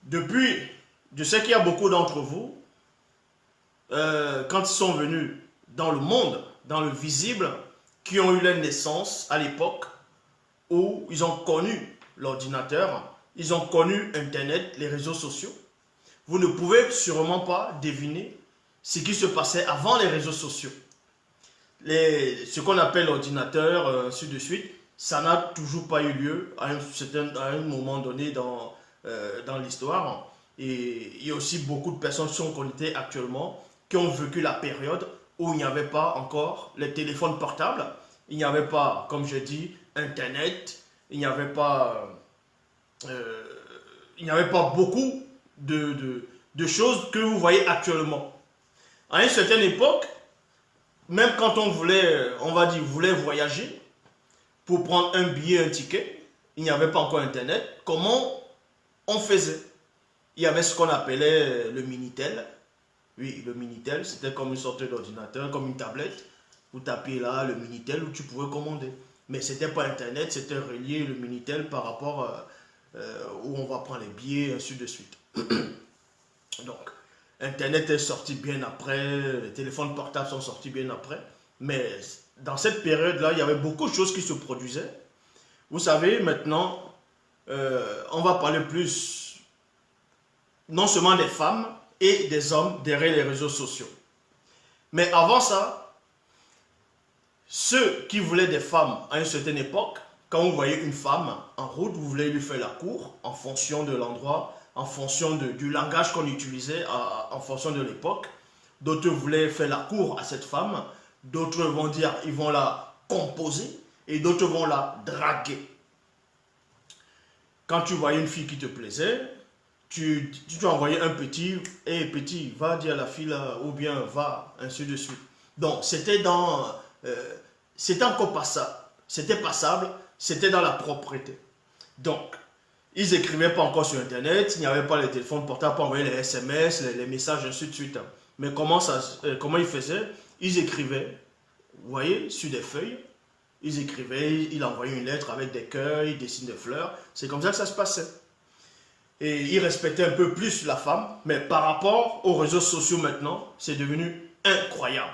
Depuis, je sais qu'il y a beaucoup d'entre vous, quand ils sont venus dans le monde, dans le visible, qui ont eu leur naissance à l'époque où ils ont connu l'ordinateur, ils ont connu Internet, les réseaux sociaux. Vous ne pouvez sûrement pas deviner ce qui se passait avant les réseaux sociaux. Ce qu'on appelle l'ordinateur, ainsi de suite, ça n'a toujours pas eu lieu à un moment donné dans l'histoire. Et il y a aussi beaucoup de personnes qui sont connectées actuellement qui ont vécu la période où il n'y avait pas encore les téléphones portables, il n'y avait pas, comme je dis, Internet, il n'y avait pas, euh, il n'y avait pas beaucoup de choses que vous voyez actuellement. À une certaine époque, même quand on voulait, on va dire, voulait voyager, pour prendre un billet, un ticket, il n'y avait pas encore Internet. Comment on faisait? Il y avait ce qu'on appelait le Minitel. Oui, le Minitel, c'était comme une sorte d'ordinateur, comme une tablette. Vous tapiez là le Minitel où tu pouvais commander. Mais ce n'était pas Internet, c'était relié le Minitel par rapport où on va prendre les billets, ainsi de suite. Donc, Internet est sorti bien après, les téléphones portables sont sortis bien après. Mais dans cette période-là, il y avait beaucoup de choses qui se produisaient. Vous savez, maintenant, on va parler plus non seulement des femmes et des hommes derrière les réseaux sociaux. Mais avant ça, ceux qui voulaient des femmes à une certaine époque, quand vous voyez une femme en route, vous voulez lui faire la cour en fonction de l'endroit, en fonction du langage qu'on utilisait, en fonction de l'époque. D'autres voulaient faire la cour à cette femme, d'autres vont dire ils vont la composer et d'autres vont la draguer. Quand tu voyais une fille qui te plaisait, tu envoyais un petit, et petit, va dire à la fille là, ou bien va, ainsi de suite. Donc c'était encore passable, c'était passable, c'était dans la propreté. Donc, ils n'écrivaient pas encore sur Internet, il n'y avait pas les téléphones portables pour envoyer les SMS, les messages, ainsi de suite. Mais comment ils faisaient? Ils écrivaient, vous voyez, sur des feuilles, ils écrivaient, ils envoyaient une lettre avec des cœurs, ils dessinaient des fleurs. C'est comme ça que ça se passait. Et ils respectaient un peu plus la femme, mais par rapport aux réseaux sociaux maintenant, c'est devenu incroyable.